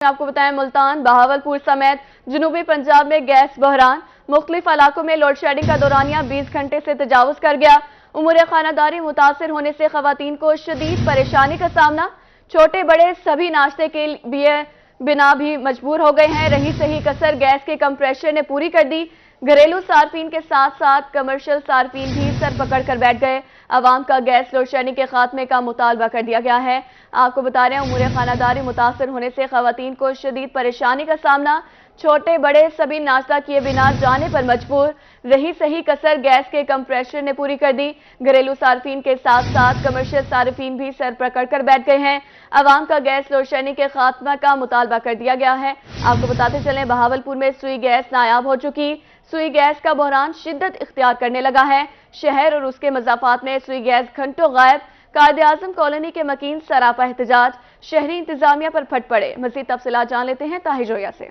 آپ کو بتائیں ملتان، بہاولپور سمیت جنوبی پنجاب میں گیس بحران، مختلف علاقوں میں لوڈ شیڈنگ کا دورانیہ 20 گھنٹے سے تجاوز کر گیا۔ امور خانہ داری متاثر ہونے سے خواتین کو شدید پریشانی کا سامنا، چھوٹے بڑے سبھی ناشتے کے لیے بنا بھی مجبور ہو گئے ہیں۔ رہی سہی کسر گیس کے کمپریشر نے پوری کر دی۔ گھریلو صارفین کے ساتھ ساتھ کمرشل صارفین بھی سر پکڑ کر بیٹھ گئے۔ عوام کا گیس لوڈ شیڈنگ کے خاتمے کا مطالبہ کر دیا گیا ہے۔ آپ کو بتا رہے ہیں امور خانہ داری متاثر ہونے سے خواتین کو شدید پریشانی کا سامنا، چھوٹے بڑے سبھی ناشتہ کیے بنا جانے پر مجبور۔ رہی سہی کسر گیس کے کمپریشر نے پوری کر دی۔ گھریلو صارفین کے ساتھ ساتھ کمرشل صارفین بھی سر پکڑ کر بیٹھ گئے ہیں۔ عوام کا گیس لوڈ شیڈنگ کے خاتمہ کا مطالبہ کر دیا گیا ہے۔ آپ کو بتاتے چلیں بہاولپور میں سوئی گیس نایاب ہو چکی۔ سوئی گیس کا بحران شدت اختیار کرنے لگا ہے۔ شہر اور اس کے مضافات میں سوئی گیس گھنٹوں غائب۔ قائد اعظم کالونی کے مکین سراپا احتجاج، شہری انتظامیہ پر پھٹ پڑے۔ مزید تفصیلات جان لیتے ہیں طاہر جویا سے۔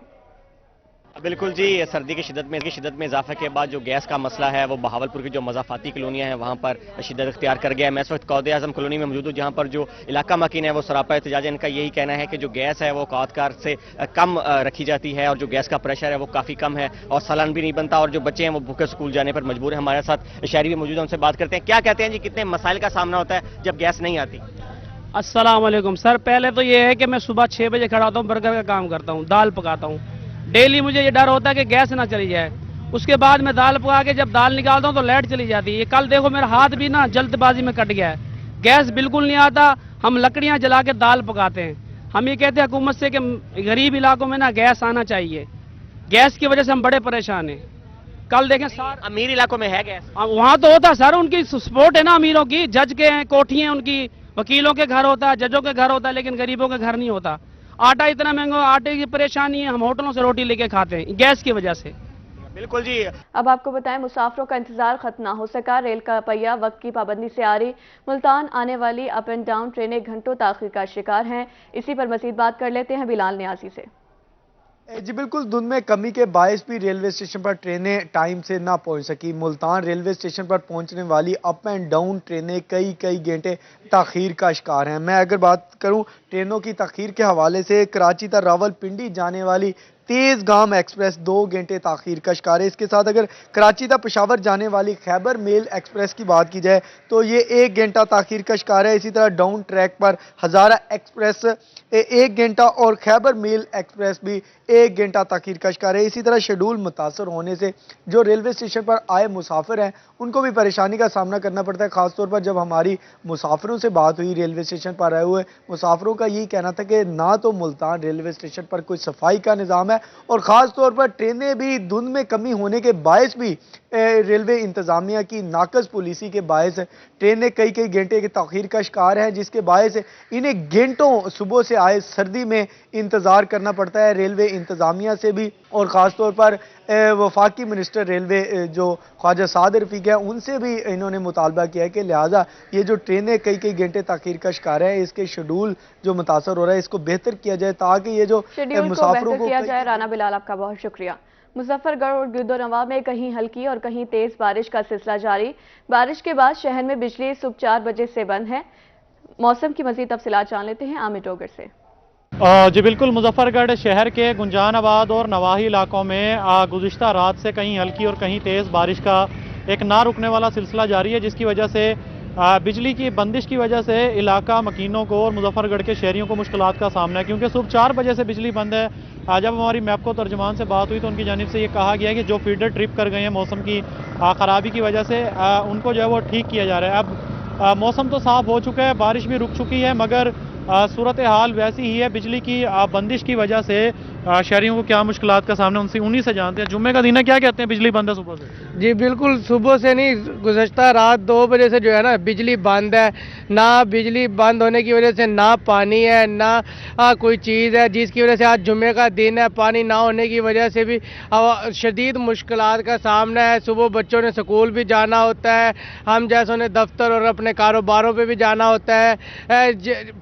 بالکل جی، سردی کی شدت میں اضافے کے بعد جو گیس کا مسئلہ ہے وہ بہاولپور کی جو مضافاتی کالونیاں ہیں وہاں پر شدت اختیار کر گیا ہے۔ میں اس وقت قائد اعظم کالونی میں موجود ہوں جہاں پر جو علاقہ مکین ہے وہ سراپا احتجاج ہے۔ ان کا یہی کہنا ہے کہ جو گیس ہے وہ اوقات کار سے کم رکھی جاتی ہے اور جو گیس کا پریشر ہے وہ کافی کم ہے اور سالن بھی نہیں بنتا اور جو بچے ہیں وہ بھوکے اسکول جانے پر مجبور ہیں۔ ہمارے ساتھ شہری بھی موجود ہیں، ان سے بات کرتے ہیں۔ کیا کہتے ہیں جی، کتنے مسائل کا سامنا ہوتا ہے جب گیس نہیں آتی؟ السلام علیکم سر، پہلے تو یہ ہے کہ میں صبح 6 بجے کھڑا ہوتا ہوں، برگر کا کام کرتا ہوں، دال پکاتا ہوں۔ ڈیلی مجھے یہ ڈر ہوتا ہے کہ گیس نہ چلی جائے۔ اس کے بعد میں دال پکا کے جب دال نکالتا ہوں تو لائٹ چلی جاتی ہے۔ یہ کل دیکھو میرا ہاتھ بھی نا جلد بازی میں کٹ گیا ہے، گیس بالکل نہیں آتا۔ ہم لکڑیاں جلا کے دال پکاتے ہیں۔ ہم یہ کہتے ہیں حکومت سے کہ غریب علاقوں میں نا گیس آنا چاہیے۔ گیس کی وجہ سے ہم بڑے پریشان ہیں۔ کل دیکھیں امیر علاقوں میں ہے گیس؟ وہاں تو ہوتا سر، ان کی سپورٹ ہے نا امیروں کی، جج کے ہیں، کوٹھی ہیں ان کی، وکیلوں کے گھر ہوتا ہے، ججوں کے گھر ہوتا ہے، لیکن غریبوں کے گھر نہیں ہوتا۔ آٹا اتنا مہنگا، آٹے کی پریشانی ہے، ہم ہوٹلوں سے روٹی لے کے کھاتے ہیں گیس کی وجہ سے۔ بالکل جی۔ اب آپ کو بتائیں مسافروں کا انتظار ختم نہ ہو سکا، ریل کا پہیہ وقت کی پابندی سے آ رہی ملتان آنے والی اپ اینڈ ڈاؤن ٹرینیں گھنٹوں تاخیر کا شکار ہیں۔ اسی پر مزید بات کر لیتے ہیں بلال نیازی سے۔ جی بالکل، دھند میں کمی کے باعث بھی ریلوے اسٹیشن پر ٹرینیں ٹائم سے نہ پہنچ سکی۔ ملتان ریلوے اسٹیشن پر پہنچنے والی اپ اینڈ ڈاؤن ٹرینیں کئی گھنٹے تاخیر کا شکار ہیں۔ میں اگر بات کروں ٹرینوں کی تاخیر کے حوالے سے، کراچی تا راولپنڈی جانے والی تیز گام ایکسپریس 2 گھنٹے تاخیر کا شکار ہے۔ اس کے ساتھ اگر کراچی تا پشاور جانے والی خیبر میل ایکسپریس کی بات کی جائے تو یہ 1 گھنٹہ تاخیر کا شکار ہے۔ اسی طرح ڈاؤن ٹریک پر ہزارہ ایکسپریس 1 گھنٹہ اور خیبر میل ایکسپریس بھی 1 گھنٹہ تاخیر کا شکار ہے۔ اسی طرح شیڈول متاثر ہونے سے جو ریلوے اسٹیشن پر آئے مسافر ہیں ان کو بھی پریشانی کا سامنا کرنا پڑتا ہے۔ خاص طور پر جب ہماری مسافروں سے بات ہوئی ریلوے اسٹیشن پر آئے ہوئے مسافروں کا یہی کہنا تھا کہ نہ تو ملتان ریلوے اسٹیشن پر کوئی صفائی کا نظام ہے اور خاص طور پر ٹرینیں بھی دھند میں کمی ہونے کے باعث بھی ریلوے انتظامیہ کی ناقص پالیسی کے باعث ٹرینیں کئی گھنٹے کی تاخیر کا شکار ہیں، جس کے باعث انہیں گھنٹوں صبح سے آئے سردی میں انتظار کرنا پڑتا ہے ریلوے انتظامیہ سے بھی، اور خاص طور پر وفاقی منسٹر ریلوے جو خواجہ سعد رفیق ہیں ان سے بھی انہوں نے مطالبہ کیا ہے کہ لہٰذا یہ جو ٹرینیں کئی گھنٹے تاخیر کا شکار ہے اس کے شیڈول جو متاثر ہو رہا ہے اس کو بہتر کیا جائے تاکہ یہ جو مسافروں کو کیا جائے۔ رانا بلال آپ کا بہت شکریہ۔ مظفر گڑھ اور گرد و نواح میں کہیں ہلکی اور کہیں تیز بارش کا سلسلہ جاری۔ بارش کے بعد شہر میں بجلی صبح 4 بجے سے بند ہے۔ موسم کی مزید تفصیلات جان لیتے ہیں عامر ڈوگر سے۔ جی بالکل، مظفر گڑھ شہر کے گنجان آباد اور نواحی علاقوں میں گزشتہ رات سے کہیں ہلکی اور کہیں تیز بارش کا ایک نہ رکنے والا سلسلہ جاری ہے، جس کی وجہ سے بجلی کی بندش کی وجہ سے علاقہ مکینوں کو اور مظفر گڑھ کے شہریوں کو مشکلات کا سامنا ہے، کیونکہ صبح 4 بجے سے بجلی بند ہے۔ جب ہماری میپکو ترجمان سے بات ہوئی تو ان کی جانب سے یہ کہا گیا ہے کہ جو فیڈر ٹرپ کر گئے ہیں موسم کی خرابی کی وجہ سے ان کو جو ہے وہ ٹھیک کیا جا رہا ہے۔ اب موسم تو صاف ہو چکا ہے، بارش بھی رک چکی ہے، مگر صورتحال ویسی ہی ہے۔ بجلی کی بندش کی وجہ سے شہریوں کو کیا مشکلات کا سامنا انہی سے جانتے ہیں۔ جمعے کا دن ہے، کیا کہتے ہیں؟ بجلی بند ہے صبح سے؟ جی بالکل، صبح سے نہیں، گزشتہ رات 2 بجے سے جو ہے نا بجلی بند ہے۔ نہ بجلی بند ہونے کی وجہ سے نہ پانی ہے نہ کوئی چیز ہے، جس کی وجہ سے آج جمعے کا دن ہے۔ پانی نہ ہونے کی وجہ سے بھی شدید مشکلات کا سامنا ہے۔ صبح بچوں نے سکول بھی جانا ہوتا ہے، ہم جیسوں نے دفتر اور اپنے کاروباروں پہ بھی جانا ہوتا ہے۔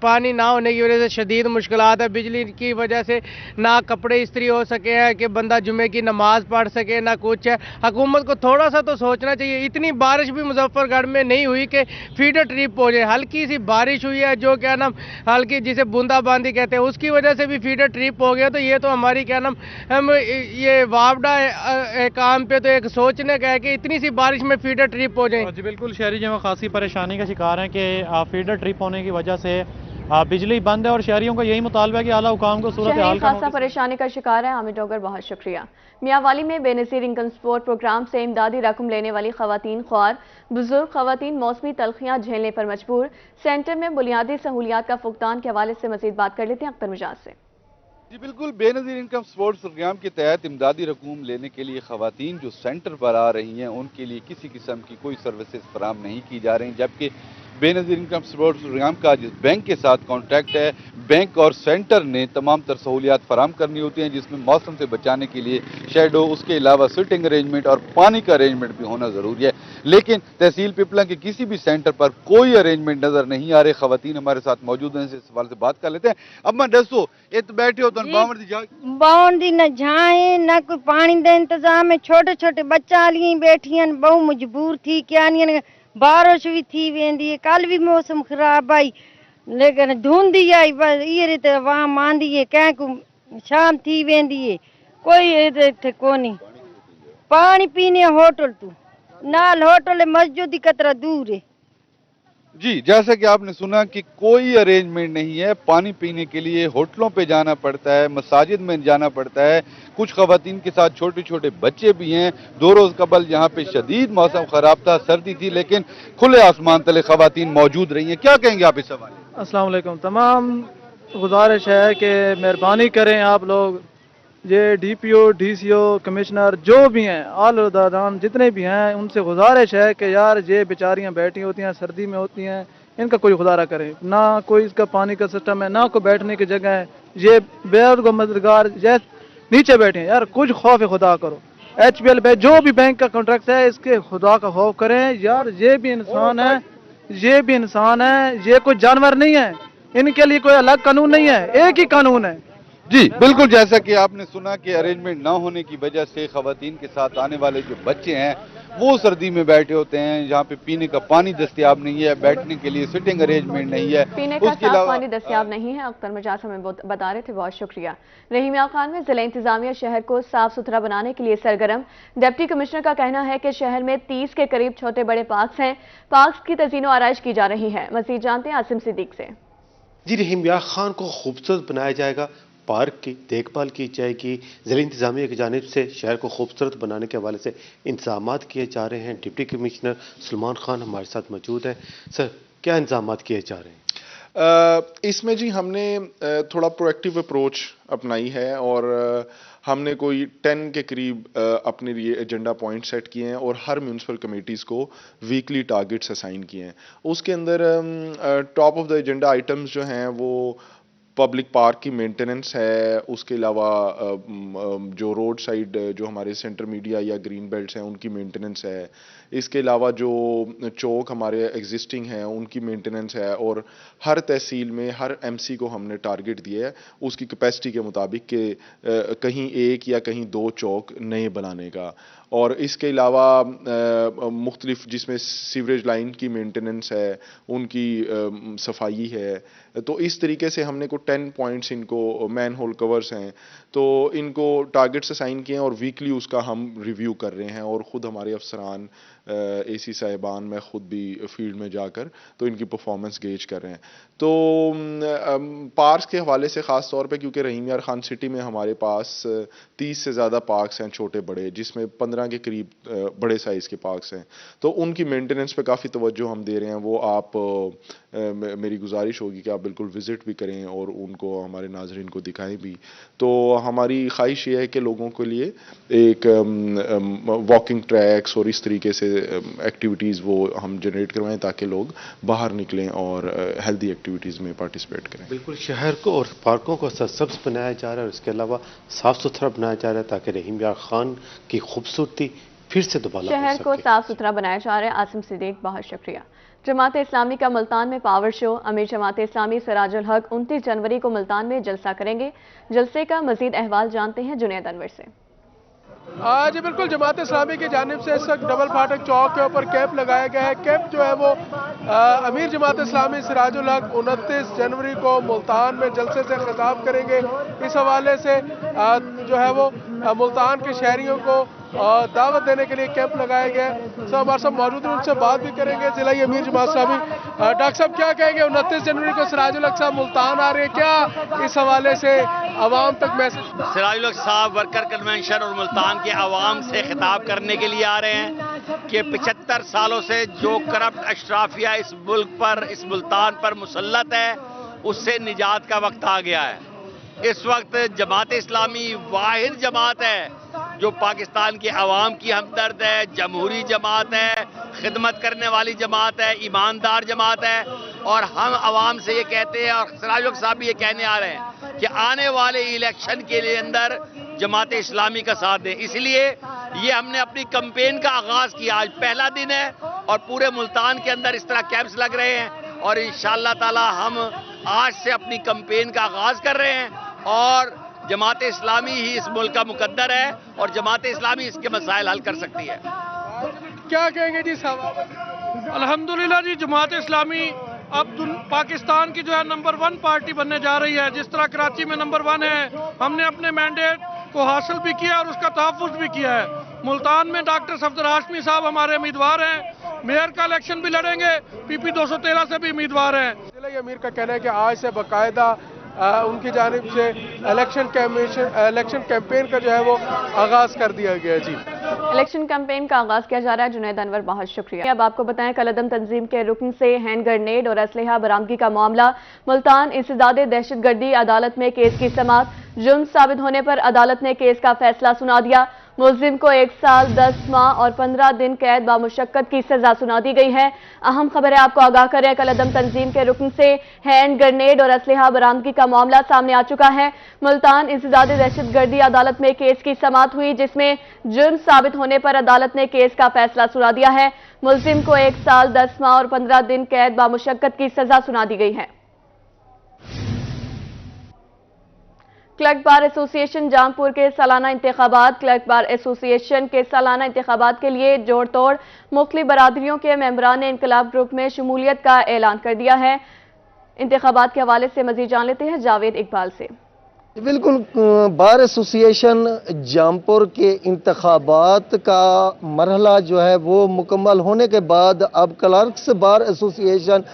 پانی نہ ہونے کی وجہ سے شدید مشکلات ہے۔ بجلی کی وجہ سے نہ कपड़े इस्त्री हो सके हैं, कि बंदा जुमे की नमाज पढ़ सके, ना कुछ है। हुकूमत को थोड़ा सा तो सोचना चाहिए। इतनी बारिश भी मुजफ्फरगढ़ में नहीं हुई कि फीडर ट्रिप हो जाए। हल्की सी बारिश हुई है, जो क्या नाम हल्की जिसे बूंदाबांदी कहते हैं, उसकी वजह से भी फीडर ट्रिप हो गया। तो ये तो हमारी क्या नाम हम ये वापडा काम पे तो एक सोचने का है कि इतनी सी बारिश में फीडर ट्रिप हो जाए। जी बिल्कुल, शहरी जो है खासी परेशानी का शिकार हैं कि फीडर ट्रिप होने की वजह से बिजली बंद है और शहरियों का यही मुतालबा है कि आला हुकाम को सूरत हाल का खासा परेशानी का शिकार है। आमिर डोगर, बहुत शुक्रिया। मियांवाली में बेनज़ीर इनकम सपोर्ट प्रोग्राम से इमदादी रकम लेने वाली खवातीन ख्वार बुजुर्ग खवातीन मौसमी तलखियां झेलने पर मजबूर। सेंटर में बुनियादी सहूलियात का फुकदान के हवाले से मजीद बात कर लेते हैं अख्तर मिजाज से। जी बिल्कुल, बेनज़ीर इनकम सपोर्ट प्रोग्राम के तहत इमदादी रकूम लेने के लिए खवातीन जो सेंटर पर आ रही हैं उनके लिए किसी किस्म की कोई सर्विसेज फराम नहीं की जा रही, जबकि बेनज़ीर इनकम सपोर्ट प्रोग्राम का जिस बैंक के साथ कॉन्ट्रैक्ट है, बैंक और सेंटर ने तमाम तर सहूलियात फराम करनी होती हैं, जिसमें मौसम से बचाने के लिए शेडो, उसके अलावा सिटिंग अरेंजमेंट और पानी का अरेंजमेंट भी होना ज़रूरी है। लेकिन तहसील पिपला के किसी भी सेंटर पर कोई अरेंजमेंट नज़र नहीं आ रहे। खवातीन हमारे साथ मौजूद हैं, इस सवाल से बात कर लेते हैं। अब मैं दसो ये तो बैठे हो तो बाउंडी न झाए न कोई पानी का इंतजाम है। छोटे छोटे बच्चा लिए बैठी हैं, बहु मजबूर थी क्या नहीं। बारिश भी थी वेंदी है, कल भी मौसम खराब आई, लेकिन धुंधी आई, बस ये रीते वहां मांदी है, क्या को शाम थी वेंदी है, कोई इत्थे कोनी। पानी पीने होटल तू नाल होटल मस्जिद की कतरा दूर है। जी, जैसा कि आपने सुना कि कोई अरेंजमेंट नहीं है, पानी पीने के लिए होटलों पे जाना पड़ता है, मसाजिद में जाना पड़ता है। कुछ खवातीन के साथ छोटे छोटे बच्चे भी हैं। 2 रोज कबल यहाँ पे शदीद मौसम खराब था, सर्दी थी, लेकिन खुले आसमान तले खवातीन मौजूद रही हैं। क्या कहेंगे आप इस सवाल? अस्सलाम वालेकुम। तमाम गुजारिश है कि मेहरबानी करें आप लोग, ये डीपीओ, डीसीओ, कमिश्नर जो भी हैं, आल उहदेदारान जितने भी हैं, उनसे गुजारिश है कि यार ये बेचारियां बैठी होती हैं, सर्दी में होती हैं, इनका कोई खुदारा करें। ना कोई इसका पानी का सिस्टम है, ना कोई बैठने की जगह है। ये बेरुज़गार मददगार नीचे बैठे हैं, यार कुछ खौफ खुदा करो। HBL पे जो भी बैंक का कॉन्ट्रैक्ट है, इसके खुदा का खौफ करें यार। ये भी इंसान है, ये भी इंसान है, ये कोई जानवर नहीं है। इनके लिए कोई अलग कानून नहीं है, एक ही कानून है। जी बिल्कुल, जैसा कि आपने सुना कि अरेंजमेंट ना होने की वजह से खवातीन के साथ आने वाले जो बच्चे हैं वो सर्दी में बैठे होते हैं। यहाँ पे पीने का पानी दस्तयाब नहीं है, बैठने के लिए सिटिंग अरेंजमेंट नहीं है, पीने का साफ पानी दस्तयाब नहीं है। अख्तर मिजाज हमें बता रहे थे, बहुत शुक्रिया। रहीम यार खान में जिला इंतजामिया शहर को साफ सुथरा बनाने के लिए सरगर्म। डिप्टी कमिश्नर का कहना है कि शहर में 30 के करीब छोटे बड़े पार्क्स हैं, पार्क्स की तज़ीनो आराइश की जा रही है। मजीद जानते हैं आसिम सिद्दीक से। जी, रहीम यार खान को खूबसूरत बनाया जाएगा, पार्क की देखभाल की जाएगी। ज़िला इंतज़ामिया की जानिब से शहर को खूबसूरत बनाने के हवाले से इंतजामात किए जा रहे हैं। डिप्टी कमिश्नर सलमान खान हमारे साथ मौजूद हैं। सर, क्या इंतजामात किए जा रहे हैं? इसमें जी हमने थोड़ा प्रोएक्टिव अप्रोच अपनाई है और हमने कोई 10 के करीब अपने लिए एजेंडा पॉइंट सेट किए हैं और हर म्यूनसिपल कमेटीज़ को वीकली टारगेट्स असाइन किए हैं। उसके अंदर top of the agenda items जो हैं वो पब्लिक पार्क की मेंटेनेंस है, उसके अलावा जो रोड साइड जो हमारे सेंटर मीडिया या ग्रीन बेल्ट्स हैं उनकी मेंटेनेंस है, इसके अलावा जो चौक हमारे एग्जिस्टिंग हैं उनकी मेंटेनेंस है। और हर तहसील में हर एमसी को हमने टारगेट दिया है उसकी कैपेसिटी के मुताबिक कि कहीं एक या कहीं 2 चौक नए बनाने का। और इसके अलावा मुख्तलिफ जिसमें सीवरेज लाइन की मेंटेनेंस है, उनकी सफाई है। तो इस तरीके से हमने को 10 पॉइंट्स इनको मैन होल कवर्स हैं तो इनको टारगेट्स असाइन किए हैं और वीकली उसका हम रिव्यू कर रहे हैं। और ख़ुद हमारे अफसरान AC साहिबान मैं ख़ुद भी फील्ड में जाकर तो इनकी परफॉर्मेंस गेज कर रहे हैं। तो पार्क्स के हवाले से ख़ास तौर पे क्योंकि रहीम यार खान सिटी में हमारे पास 30 से ज़्यादा पार्क्स हैं छोटे बड़े, जिसमें 15 के करीब बड़े साइज़ के पार्क्स हैं, तो उनकी मेंटेनेंस पे काफ़ी तवज्जो हम दे रहे हैं। वो आप मेरी गुजारिश होगी कि आप बिल्कुल विज़िट भी करें और उनको हमारे नाज़रीन को दिखाएं भी। तो हमारी ख्वाहिश ये है कि लोगों के लिए एक वॉकिंग ट्रैक्स और इस तरीके से एक्टिविटीज़ वो हम जनरेट करवाएं ताकि लोग बाहर निकलें और हेल्दी एक्टिविटीज़ में पार्टिसिपेट करें। बिल्कुल, शहर को और पार्कों को सरसब्ज बनाया जा रहा है और इसके अलावा साफ़ सुथरा बनाया जा रहा है ताकि रहीम यार खान की खूबसूरती फिर से दोबारा शहर को साफ सुथरा बनाया जा रहा है। आसिम सिद्दीक, बहुत शुक्रिया। जमात इस्लामी का मुल्तान में पावर शो। अमीर जमात इस्लामी सिराजुल हक 29 जनवरी को मुल्तान में जलसा करेंगे। जलसे का मजीद अहवाल जानते हैं जुनैद अनवर से। जी बिल्कुल, जमात इस्लामी की जानिब से इस वक्त डबल फाटक चौक के ऊपर कैंप लगाया गया है। कैंप जो है वो अमीर जमात इस्लामी सिराजुल हक 29 जनवरी को मुल्तान में जलसे से खिताब करेंगे। इस हवाले से जो है वो मुल्तान के शहरियों को दावत देने के लिए कैंप लगाया गया है। सब हमारे साथ मौजूद हैं, उनसे बात भी करेंगे। जिला अमीर जमात इस्लामी डॉक्टर साहब क्या कहेंगे, 29 जनवरी को सिराजुल हक साहब मुल्तान आ रहे हैं, क्या इस हवाले से आवाम तक मैसेज? सिराजुल हक साहब वर्कर कन्वेंशन और मुल्तान के आवाम से खिताब करने के लिए आ रहे हैं कि 75 सालों से जो करप्ट अशराफिया इस मुल्क पर, इस मुल्तान पर मुसल्लत है, उससे निजात का वक्त आ गया है। इस वक्त जमात इस्लामी वाहिद जमात है जो पाकिस्तान के अवाम की हमदर्द है, जमहूरी जमात है, खिदमत करने वाली जमात है, ईमानदार जमात है। और हम अवाम से ये कहते हैं, और सिराजुल हक साहब भी ये कहने आ रहे हैं कि आने वाले इलेक्शन के लिए अंदर जमात इस्लामी का साथ दें। इसलिए ये हमने अपनी कैंपेन का आगाज किया। आज पहला दिन है और पूरे मुल्तान के अंदर इस तरह कैंप्स लग रहे हैं और इंशाअल्लाह ताला हम आज से अपनी कैंपेन का आगाज कर रहे हैं। और जमात इस्लामी ही इस मुल्क का मुकद्दर है और जमात इस्लामी इसके मसाइल हल कर सकती है। क्या कहेंगे जी साहब? अल्हम्दुलिल्लाह जी, जमात इस्लामी अब पाकिस्तान की जो है नंबर 1 पार्टी बनने जा रही है। जिस तरह कराची में नंबर 1 है, हमने अपने मैंडेट को हासिल भी किया और उसका तहफ़्फ़ुज़ भी किया है। मुल्तान में डॉक्टर सफदर हाशमी साहब हमारे उम्मीदवार हैं, मेयर का इलेक्शन भी लड़ेंगे, PP 213 से भी उम्मीदवार हैं। जिला अमीर का कहना है कि आज से बाकायदा उनकी जानिब से इलेक्शन कैंपेन का जो है वो आगाज कर दिया गया। जी, इलेक्शन कैंपेन का आगाज किया जा रहा है। जुनैद अनवर, बहुत शुक्रिया। अब आपको बताएं, कलअदम तंजीम के रुकन से हैंड ग्रेनेड और असलहा बरामदगी का मामला। मुल्तान इंसदाद दहशतगर्दी अदालत में केस की समाअत। जुर्म साबित होने पर अदालत ने केस का फैसला सुना दिया। मुलजिम को 1 साल 10 माह और 15 दिन कैद बामुशक्कत की सजा सुना दी गई है। अहम खबर है, आपको आगाह करें, कलअदम तंजीम के रुकन से हैंड ग्रेनेड और असलहा बरामदगी का मामला सामने आ चुका है। मुल्तान इंसदाद दहशतगर्दी अदालत में केस की समाअत हुई, जिसमें जुर्म साबित होने पर अदालत ने केस का फैसला सुना दिया है। मुलजिम को 1 साल 10 माह और 15 दिन कैद बामुशक्कत की सजा सुना दी गई है। क्लर्क बार एसोसिएशन जामपुर के सालाना इंतखाबात। क्लर्क बार एसोसिएशन के सालाना इंतखाबात के लिए जोड़ तोड़ मुख्तलिफ बरादरियों के मेंबरान ने इनकलाब ग्रुप में शमूलियत का ऐलान कर दिया है। इंतखाबात के हवाले से मजीद जान लेते हैं जावेद इकबाल से। बिल्कुल, बार एसोसिएशन जामपुर के इंतखाबात का मरहला जो है वो मुकम्मल होने के बाद अब क्लर्क्स बार एसोसिएशन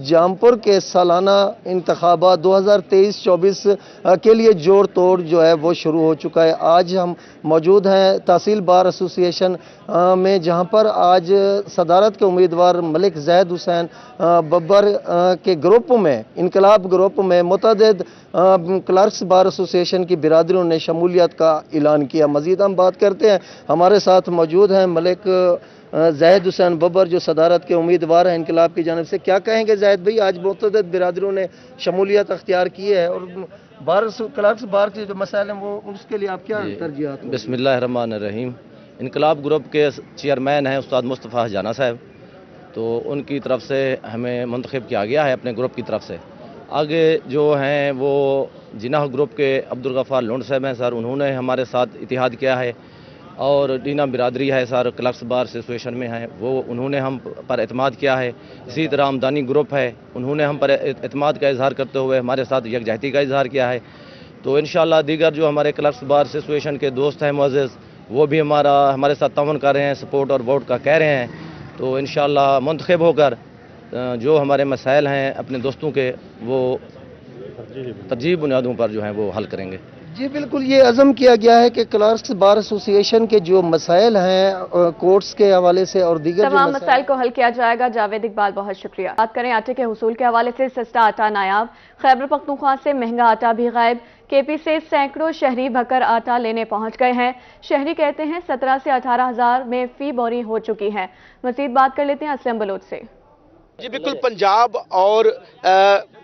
जामपुर के सालाना इंतखाबात 2023-24 के लिए जोड़ तोड़ जो है वो शुरू हो चुका है। आज हम मौजूद हैं तहसील बार एसोसिएशन में, जहां पर आज सदारत के उम्मीदवार मलिक जैद हुसैन बब्बर के ग्रुप में, इनकलाब ग्रुप में मुतअद्दिद क्लर्क्स बार एसोसिएशन की बिरादरियों ने शमूलियत का ऐलान किया। मजीद हम बात करते हैं, हमारे साथ मौजूद हैं मलिक जैद हुसैन बब्बर जो सदारत के उम्मीदवार हैं इनकलाब की जानिब से। क्या कहेंगे जैद भाई, आज मुतअद्दिद बिरादरियों ने शमूलियत अख्तियार की है और क्लर्क्स बार के जो मसाइल हैं वो उसके लिए आप क्या तरजीहात? बिस्मिल्लाहिर्रहमानिर्रहीम। इनकलाब ग्रुप के चेयरमैन हैं उस्ताद मुस्तफ़ा हजाना साहब, तो उनकी तरफ से हमें मुंतखब किया गया है अपने ग्रुप की तरफ से। आगे जो हैं वो जिनाह ग्रुप के अब्दुल गफ़ार लुंड साहब हैं सर, उन्होंने हमारे साथ इतिहाद किया है। और डीना बिरादरी है सर, क्लर्क्स बार एसोसिएशन में है, वो उन्होंने हम पर एतमाद किया है। इसी तरह आमदानी ग्रुप है, उन्होंने हम पर एतमाद का इजहार करते हुए हमारे साथ यकजहती का इजहार किया है। तो इंशाअल्लाह दीगर जो हमारे क्लर्क्स बार एसोसिएशन के दोस्त हैं मुअज़्ज़िज़, वो भी हमारे साथ ताउन कर रहे हैं, सपोर्ट और वोट का कह रहे हैं। तो इंशाअल्लाह मुंतखब होकर जो हमारे मसाइल हैं अपने दोस्तों के, वो तरजीह बुनियादों पर जो हैं वो हल करेंगे। जी बिल्कुल, ये अज़म किया गया है कि क्लर्क्स बार एसोसिएशन के जो मसाइल हैं कोर्ट्स के हवाले से और दीगर तमाम मसाइल को हल किया जाएगा। जावेद इकबाल, बहुत शुक्रिया। बात करें आटे के हुसूल के हवाले से, सस्ता आटा नायाब। खैबर पख्तूनख्वा से महंगा आटा भी गायब। KP से सैकड़ों शहरी भकर आटा लेने पहुंच गए हैं। शहरी कहते हैं 17 से 18 हज़ार में फी बोरी हो चुकी है। मजीद बात कर लेते हैं असलम बलोच से। जी बिल्कुल, पंजाब और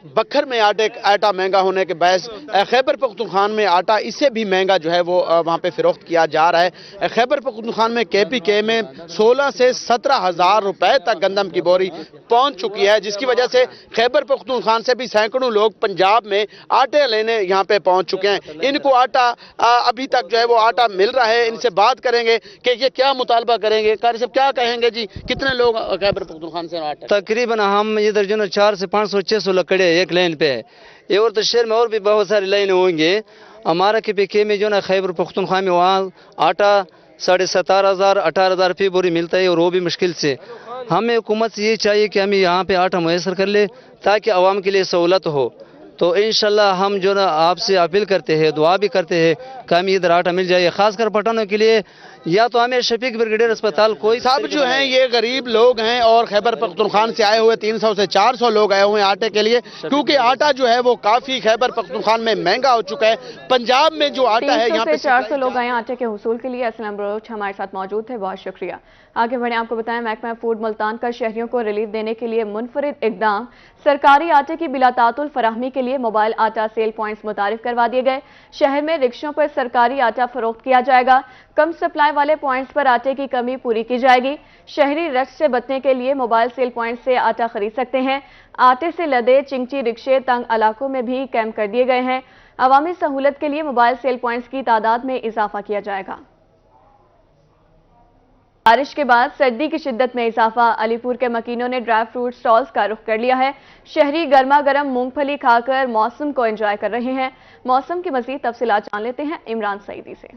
बखर में आटा महंगा होने के बायस खैबर पख्तूनख्वा में आटा इससे भी महंगा जो है वो वहाँ पे फरोख्त किया जा रहा है। खैबर पख्तूनख्वा में KPK में 16 से 17 हज़ार रुपए तक गंदम की बोरी पहुँच चुकी है, जिसकी वजह से खैबर पख्तूनख्वा से भी सैकड़ों लोग पंजाब में आटे लेने यहाँ पे पहुँच चुके हैं। इनको आटा अभी तक जो है वो आटा मिल रहा है। इनसे बात करेंगे कि ये क्या मुतालबा करेंगे। कारी साहब क्या कहेंगे जी, कितने लोग खैबर पख्तूनख्वा से आटा? तकरीबन हम इधर जो 400 से 500 600 लकड़े एक लाइन पे है ये, और तो शहर में और भी बहुत सारी लाइन होंगे। हमारा KPK में जो ना खैबर पख्तूनख्वा में वहाँ आटा 17,500 18,000 रुपये बोरी मिलता है, और वो भी मुश्किल से। हमें हुकूमत से ये चाहिए कि हमें यहाँ पे आटा मैसर कर ले ताकि आवाम के लिए सहूलत हो। तो इंशाल्लाह हम जो ना आपसे अपील करते हैं, दुआ भी करते हैं कि हमें इधर आटा मिल जाए, खासकर पठानों के लिए। या तो हमें शफीक ब्रिगेडियर अस्पताल कोई साहब जो हैं ये गरीब लोग हैं और खैबर पख्तूनख्वा से आए हुए 300 से 400 लोग आए हुए हैं आटे के लिए, क्योंकि आटा जो है वो काफी खैबर पख्तूनख्वा में महंगा हो चुका है। पंजाब में जो आटा है यहाँ पे 400 लोग आए आटे के हुसूल के लिए। असलम बलोच हमारे साथ मौजूद थे, बहुत शुक्रिया। आगे बढ़े, आपको बताएं महकमा फूड मुल्तान का शहरियों को रिलीफ देने के लिए मुनफरिद इकदाम। सरकारी आटे की बिलातातुल फराहमी के लिए मोबाइल आटा सेल पॉइंट्स मुतारिफ करवा दिए गए। शहर में रिक्शों पर सरकारी आटा फरोख्त किया जाएगा। कम सप्लाई वाले पॉइंट्स पर आटे की कमी पूरी की जाएगी। शहरी रश से बचने के लिए मोबाइल सेल पॉइंट से आटा खरीद सकते हैं। आटे से लदे चिंची रिक्शे तंग इलाकों में भी कैंप कर दिए गए हैं। अवामी सहूलत के लिए मोबाइल सेल पॉइंट्स की तादाद में इजाफा किया जाएगा। बारिश के बाद सर्दी की शिद्दत में इजाफा। अलीपुर के मकीनों ने ड्राई फ्रूट स्टॉल्स का रुख कर लिया है। शहरी गर्मा गर्म मूंगफली खाकर मौसम को एंजॉय कर रहे हैं। मौसम की मजीद तफसीलात जान लेते हैं इमरान सईदी से।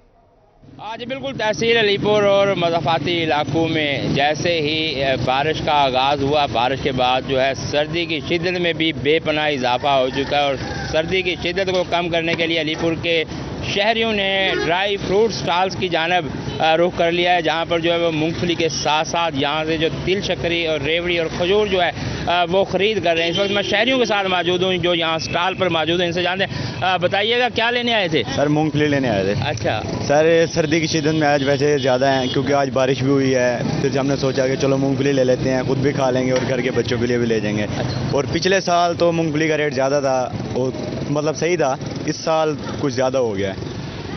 आज बिल्कुल तहसील अलीपुर और मज़ाफ़ाती इलाकों में जैसे ही बारिश का आगाज़ हुआ, बारिश के बाद जो है सर्दी की शिद्दत में भी बेपनाह इजाफा हो चुका है। और सर्दी की शिद्दत को कम करने के लिए अलीपुर के शहरियों ने ड्राई फ्रूट स्टॉल्स की जानब रुख कर लिया है, जहाँ पर जो है वो मूंगफली के साथ साथ यहाँ से जो तिल शक्करी और रेवड़ी और खजूर जो है वो ख़रीद कर रहे हैं। इस वक्त मैं शहरियों के साथ मौजूद हूँ जो यहाँ स्टॉल पर मौजूद हैं। इनसे जानते हैं, बताइएगा क्या लेने आए थे? सर मूंगफली लेने आए थे। अच्छा सर, सर्दी की शिद्दत में आज वैसे ज़्यादा है क्योंकि आज बारिश भी हुई है, फिर हमने सोचा कि चलो मूंगफली ले लेते हैं, खुद भी खा लेंगे और घर के बच्चों के लिए भी ले जाएंगे। और पिछले साल तो मूंगफली का रेट ज़्यादा था और मतलब सही था, इस साल कुछ ज़्यादा हो गया है।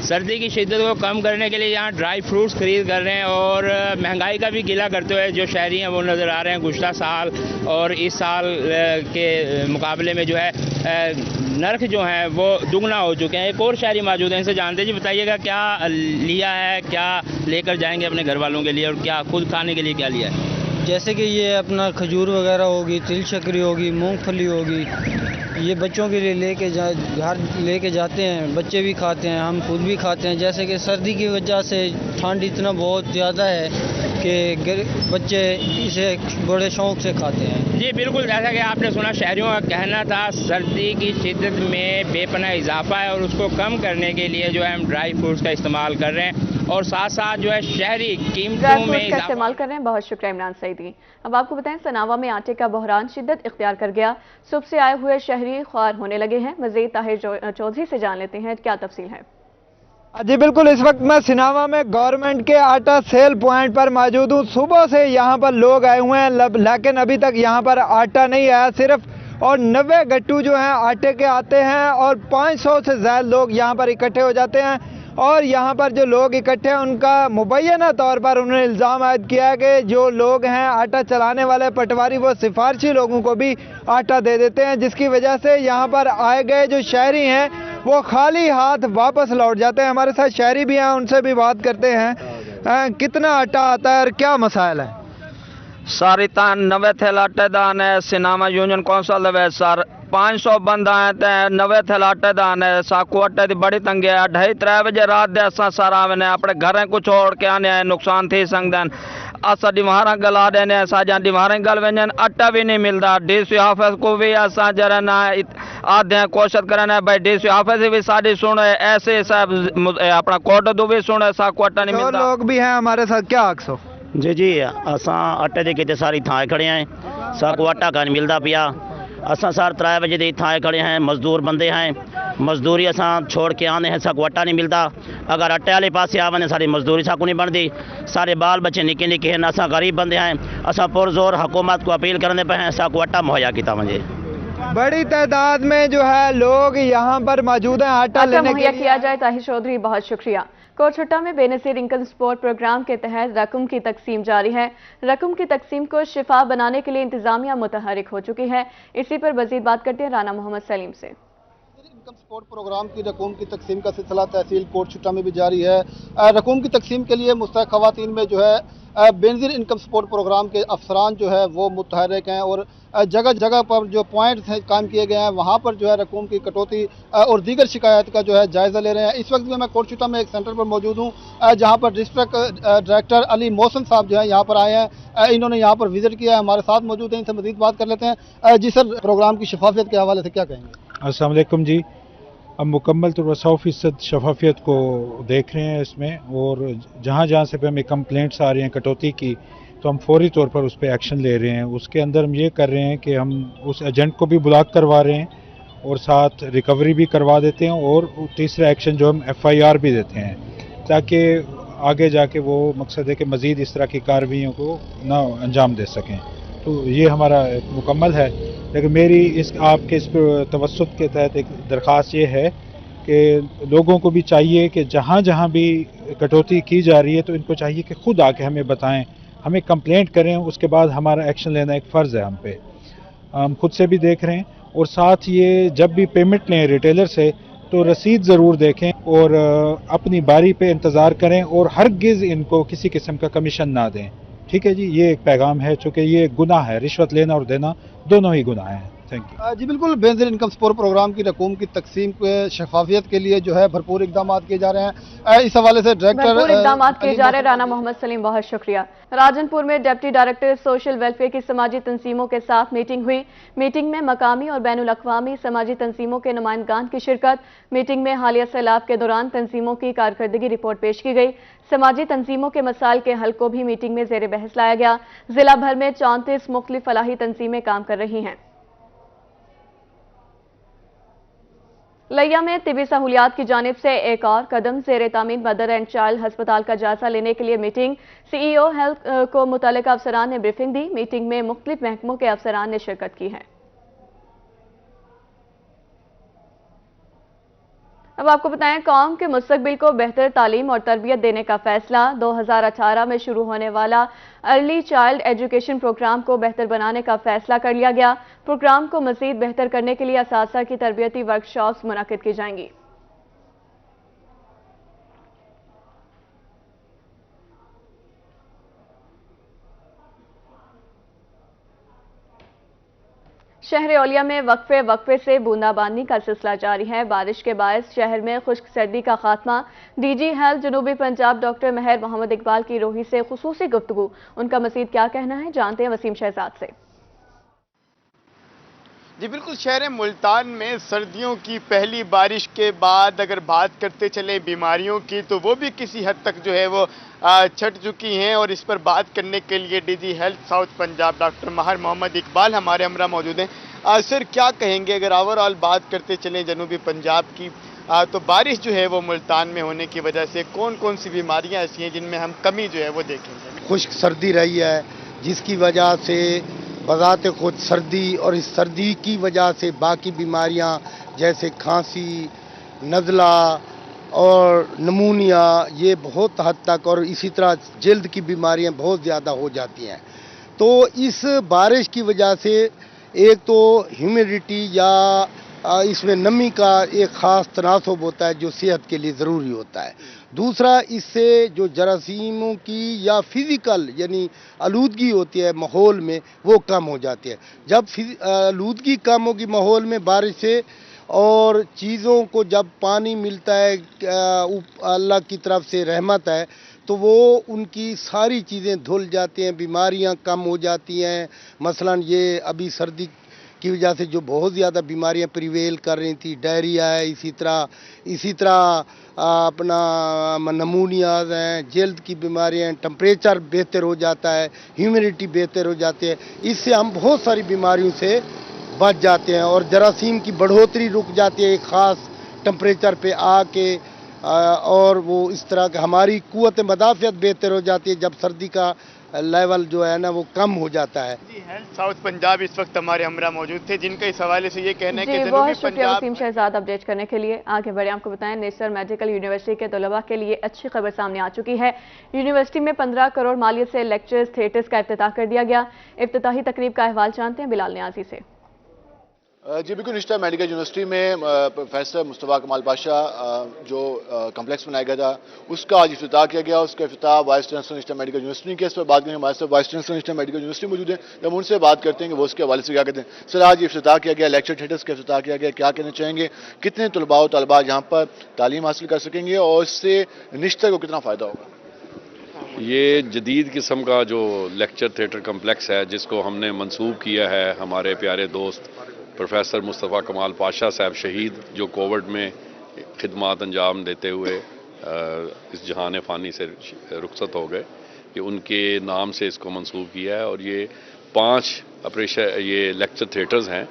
सर्दी की शिद्दत को कम करने के लिए यहाँ ड्राई फ्रूट्स खरीद कर रहे हैं और महंगाई का भी गिला करते हुए जो शहरी हैं वो नज़र आ रहे हैं। गुज़श्ता साल और इस साल के मुकाबले में जो है नर्ख जो हैं वो दुगना हो चुके हैं। एक और शहरी मौजूद हैं, इनसे जानते हैं। जी बताइएगा क्या लिया है, क्या लेकर जाएंगे अपने घर वालों के लिए और क्या खुद खाने के लिए क्या लिया है? जैसे कि ये अपना खजूर वगैरह होगी, तिल शक्करी होगी, मूंगफली होगी, ये बच्चों के लिए घर लेके जाते हैं, बच्चे भी खाते हैं, हम खुद भी खाते हैं। जैसे कि सर्दी की वजह से ठंड इतना बहुत ज़्यादा है कि बच्चे इसे बड़े शौक़ से खाते हैं। जी बिल्कुल, जैसा कि आपने सुना शहरियों का कहना था सर्दी की शिद्दत में बेपनाह इजाफा है और उसको कम करने के लिए जो है हम ड्राई फ्रूट्स का इस्तेमाल कर रहे हैं और साथ साथ जो है शहरी कीमतों में इस्तेमाल कर रहे हैं। बहुत शुक्रिया इमरान सईदी। अब आपको बताएं सनावा में आटे का बहरान शिद्दत इख्तियार कर गया। सुबह से आए हुए शहरी ख्वार होने लगे हैं। मजीद ताहिर चौधरी से जान लेते हैं क्या तफसील है। जी बिल्कुल, इस वक्त मैं सिनावा में गवर्नमेंट के आटा सेल पॉइंट पर मौजूद हूँ। सुबह से यहाँ पर लोग आए हुए हैं लेकिन अभी तक यहाँ पर आटा नहीं आया सिर्फ, और 90 गट्टू जो हैं आटे के आते हैं और 500 से ज़्यादा लोग यहाँ पर इकट्ठे हो जाते हैं। और यहाँ पर जो लोग इकट्ठे हैं उनका मुबैना तौर पर उन्होंने इल्ज़ाम आयद किया है कि जो लोग हैं आटा चलाने वाले पटवारी वो सिफारशी लोगों को भी आटा दे देते हैं, जिसकी वजह से यहाँ पर आए गए जो शहरी हैं वो खाली हाथ वापस लौट जाते हैं। हमारे साथ शहरी भी हैं, उनसे भी बात करते हैं। कितना आटा आता है और क्या मसाइल है? सारी तान 90 थैला आटे दान है सिनामा यूनियन कौंसल दे सर 500 बंदा है ते 90 थैला आटे दान है। साकू आटे दी बड़ी तंगी है। 2:30 बजे रात दे असा सारा आने अपने घरें को छोड़ के आने नुकसान थी सकदन। असा डिमारा गला देने साजा डिमारे गल वंजन आटा भी नहीं मिलता। डीसी ऑफिस को भी असा जरा ना आधे कोशिश करना भाई डीसी ऑफिस भी साड़ी सुने ऐसे साहब अपना कोर्ट दो भी सुने साकू आटा नहीं मिलता। लोग भी हैं हमारे साथ, क्या आखसो? जी असा आटे की कितने सारी थां खड़े हैं, साकू आटा का नहीं मिलता पिया असां सार 3 बजे दी थाए खड़े हैं, मजदूर बंदे हैं, मजदूरी असां छोड़ के आने हैं, साकू आटा नहीं मिलता। अगर आटे वाले पासे आवने सारी मजदूरी साकू नहीं बनती। सारे बाल बच्चे निके निके हैं, असां गरीब बंदे हैं, असां पुरजोर हुकूमत को अपील करने पे हैं साकू आटा मुहैया किया वजे। बड़ी तादाद में जो है लोग यहाँ पर मौजूद हैं आटा लेने के मुहैया लिए। किया जाए। ताहिर चौधरी, बहुत शुक्रिया। कोटछुट्टा में बेनज़ीर इनकम सपोर्ट प्रोग्राम के तहत रकम की तकसीम जारी है। रकम की तकसीम को शिफा बनाने के लिए इंतजामिया मुतहरिक हो चुकी है। इसी पर मजीद बात करते हैं राना मोहम्मद सलीम से। इनकम सपोर्ट प्रोग्राम की रकूम की तकसीम का सिलसिला तहसील कोटछुट्टा में भी जारी है। रकूम की तकसीम के लिए मुस्तहक खवातीन में जो है बेनज़ीर इनकम सपोर्ट प्रोग्राम के अफसरान जो है वो मुतहरिक हैं और जगह जगह पर जो पॉइंट्स हैं काम किए गए हैं वहाँ पर जो है रकूम की कटौती और दीगर शिकायत का जो है जायज़ा ले रहे हैं। इस वक्त भी मैं कोटछुट्टा में एक सेंटर पर मौजूद हूँ जहाँ पर डिस्ट्रिक्ट डायरेक्टर अली मोहसिन साहब जो है यहाँ पर आए हैं। इन्होंने यहाँ पर विजिट किया है, हमारे साथ मौजूद हैं, इनसे मज़ीद बात कर लेते हैं। जी सर, प्रोग्राम की शफाफियत के हवाले से क्या कहेंगे? अस्सलाम वालेकुम जी। अब मुकम्मल तौर पर 100% शफाफियत को देख रहे हैं इसमें, और जहाँ जहाँ से भी हमें कंप्लेंट्स आ रही हैं कटौती की तो हम फौरी तौर पर उस पर एक्शन ले रहे हैं। उसके अंदर हम ये कर रहे हैं कि हम उस एजेंट को भी ब्लॉक करवा रहे हैं और साथ रिकवरी भी करवा देते हैं, और तीसरा एक्शन जो हम FIR भी देते हैं ताकि आगे जाके वो मकसद है कि मज़ीद इस तरह की कार्रवाइयों को ना अंजाम दे सकें। तो ये हमारा मुकम्मल है। लेकिन मेरी आपके इस तवस्सुत के तहत एक दरख्वास्त ये है कि लोगों को भी चाहिए कि जहाँ जहाँ भी कटौती की जा रही है तो इनको चाहिए कि खुद आके हमें बताएं, हमें कंप्लेंट करें, उसके बाद हमारा एक्शन लेना एक फ़र्ज़ है हम पे। हम खुद से भी देख रहे हैं, और साथ ये जब भी पेमेंट लें रिटेलर से तो रसीद ज़रूर देखें और अपनी बारी पे इंतज़ार करें और हरगिज़ इनको किसी किस्म का कमीशन ना दें। ठीक है जी, ये एक पैगाम है, चूँकि ये गुनाह है, रिश्वत लेना और देना दोनों ही गुनाह हैं। Thank you. जी बिल्कुल, बेनज़ीर इनकम सपोर्ट प्रोग्राम की रकूम की तकसीम के शफाफियत के लिए जो है भरपूर इकदाम किए जा रहे हैं। इस हवाले से डायरेक्टर इकदाम किए जा रहे हैं। राना मोहम्मद सलीम, बहुत शुक्रिया। राजनपुर में डिप्टी डायरेक्टर सोशल वेलफेयर की समाजी तंजीमों के साथ मीटिंग हुई। मीटिंग में मकामी और बैनुल अक़वामी समाजी तंजीमों के नुमाइंदगान की शिरकत। मीटिंग में हालिया सैलाब के दौरान तंजीमों की कारकर्दगी रिपोर्ट पेश की गई। समाजी तंजीमों के मसाइल के हल को भी मीटिंग में ज़ेर बहस लाया गया। जिला भर में 34 मुख्तलिफ फलाही तंजीमें काम कर रही हैं। लिया में तिबी सहूलियात की जानिब से एक और कदम, ज़ेर तामीन मदर एंड चाइल्ड हस्पताल का जायजा लेने के लिए मीटिंग। CEO हेल्थ को मुतल्लिका अफसरान ने ब्रीफिंग दी। मीटिंग में मुख्तलिफ महकमों के अफसरान ने शिरकत की है। अब आपको बताएं, कौम के मुस्तकबिल को बेहतर तालीम और तरबियत देने का फैसला। 2018 में शुरू होने वाला अर्ली चाइल्ड एजुकेशन प्रोग्राम को बेहतर बनाने का फैसला कर लिया गया। प्रोग्राम को मजीद बेहतर करने के लिए असातिज़ा की तरबियती वर्कशॉप्स मुनक्किद की जाएंगी। शहर औलिया में वक्फे से बूंदाबांदी का सिलसिला जारी है। बारिश के बायस शहर में खुश्क सर्दी का खात्मा। DG हेल्थ जनूबी पंजाब डॉक्टर महर मोहम्मद इकबाल की रोही से खुसूसी गुफ्तगू। उनका मजीद क्या कहना है, जानते हैं वसीम शहजाद से। जी बिल्कुल, शहर मुल्तान में सर्दियों की पहली बारिश के बाद अगर बात करते चले बीमारियों की तो वो भी किसी हद तक जो है वो छट चुकी हैं, और इस पर बात करने के लिए DG health south Punjab doctor Mehar Mohammad Iqbal हमारे हमरा मौजूद हैं। सर, क्या कहेंगे अगर ओवरऑल बात करते चलें जनूबी पंजाब की, तो बारिश जो है वो मुल्तान में होने की वजह से कौन कौन सी बीमारियाँ ऐसी हैं जिनमें हम कमी जो है वो देखेंगे? खुश्क सर्दी रही है जिसकी वजह से बज़ाते खुद सर्दी, और इस सर्दी की वजह से बाकी बीमारियां जैसे खांसी, नज़ला और नमूनिया ये बहुत हद तक, और इसी तरह जल्द की बीमारियां बहुत ज़्यादा हो जाती हैं। तो इस बारिश की वजह से एक तो ह्यूमिडिटी या इसमें नमी का एक ख़ास तनासब होता है जो सेहत के लिए ज़रूरी होता है। दूसरा, इससे जो जरासीमों की या फिज़िकल यानी आलूदगी होती है माहौल में वो कम हो जाती है। जब आलूदगी कम होगी माहौल में बारिश से, और चीज़ों को जब पानी मिलता है अल्लाह की तरफ से रहमत है, तो वो उनकी सारी चीज़ें धुल जाती हैं, बीमारियां कम हो जाती हैं। मसलन ये अभी सर्दी की वजह से जो बहुत ज़्यादा बीमारियां प्रिवेल कर रही थी, डायरिया है, इसी तरह अपना नमूनियाज हैं, जल्द की बीमारियां हैं, टेम्परेचर बेहतर हो जाता है, ह्यूमिडिटी बेहतर हो जाती है। इससे हम बहुत सारी बीमारियों से बच जाते हैं और जरासीम की बढ़ोतरी रुक जाती है एक ख़ास टेम्परेचर पे आके, और वो इस तरह का हमारी कुव्वत मदाफ़ियत बेहतर हो जाती है जब सर्दी का लेवल जो है ना वो कम हो जाता है। जी, हेल्थ साउथ पंजाब इस वक्त हमारे हमरा मौजूद थे, जिनका इस हवाले से ये कहना है कि जी, जनूबी बहुत शुक्रिया पंजाब वसीम शहजाद अपडेट करने के लिए। आगे बढ़े, आपको बताएं नेशनल मेडिकल यूनिवर्सिटी के तलबा के लिए अच्छी खबर सामने आ चुकी है। यूनिवर्सिटी में 15 करोड़ मालियत से लेक्चर्स थिएटर्स का इफ्तिताह कर दिया गया। इफ्तिताही तकरीब का अहवाल जानते हैं बिलाल नियाजी से। जी बिल्कुल, निश्ता मेडिकल यूनिवर्सिटी में प्रोफेसर मुस्तफ़ा कमाल पाशा जो कम्प्लेक्स बनाया गया था उसका आज इफ्तिताह किया गया। उसका इफ्तिताह वाइस चांसलर निश्ता मेडिकल यूनिवर्सिटी के, इस पर बात करेंगे। हमारे साथ वाइस चांसलर निश्ता मेडिकल यूनिवर्सिटी मौजूद है, जब उनसे बात करते हैं कि वो उसके हवाले से क्या कहते हैं। सर, आज इफ्तिताह किया गया, लेक्चर थिएटर्स का इफ्तिताह किया गया, क्या कहना चाहेंगे, कितने तलबा और तलबा यहाँ पर तालीम हासिल कर सकेंगे और इससे निश्ता को कितना फ़ायदा होगा? ये जदीद किस्म का जो लेक्चर थिएटर कम्प्लेक्स है जिसको हमने मंसूब किया है हमारे प्यारे दोस्त प्रोफेसर मुस्तफ़ा कमाल पाशा साहब शहीद, जो कोविड में खिदमात अंजाम देते हुए इस जहान फ़ानी से रुखसत हो गए, कि उनके नाम से इसको मंसूब किया है। और ये 5 ये लेक्चर थिएटर्स हैं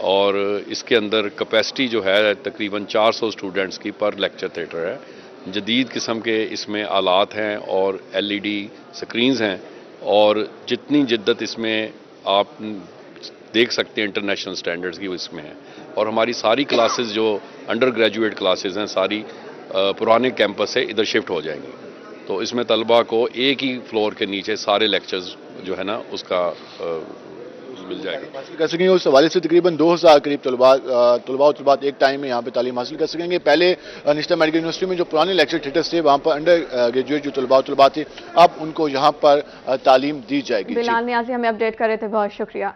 और इसके अंदर कैपेसिटी जो है तकरीबन 400 स्टूडेंट्स की पर लेक्चर थिएटर है। जदीद किस्म के इसमें आलात हैं और LED स्क्रीन्स हैं और जितनी जिद्दत इसमें आप देख सकते हैं इंटरनेशनल स्टैंडर्ड्स की वो इसमें है। और हमारी सारी क्लासेस जो अंडर ग्रेजुएट क्लासेस हैं सारी पुराने कैंपस से इधर शिफ्ट हो जाएंगी, तो इसमें तलबा को एक ही फ्लोर के नीचे सारे लेक्चर्स जो है ना उसका मिल जाएगा। हासिल कर सकेंगे। उस हवाले से तकरीबन 2000 करीब तलबा और तलबात एक टाइम में यहाँ पे तालीम हासिल कर सकेंगे। पहले निश्ता मेडिकल यूनिवर्सिटी में जो पुराने लेक्चर थिएटर्स थे वहाँ पर अंडर ग्रेजुएट जो तलबा थे, अब उनको यहाँ पर तालीम दी जाएगी। बिलाल नियाजी हमें अपडेट कर रहे थे, बहुत शुक्रिया।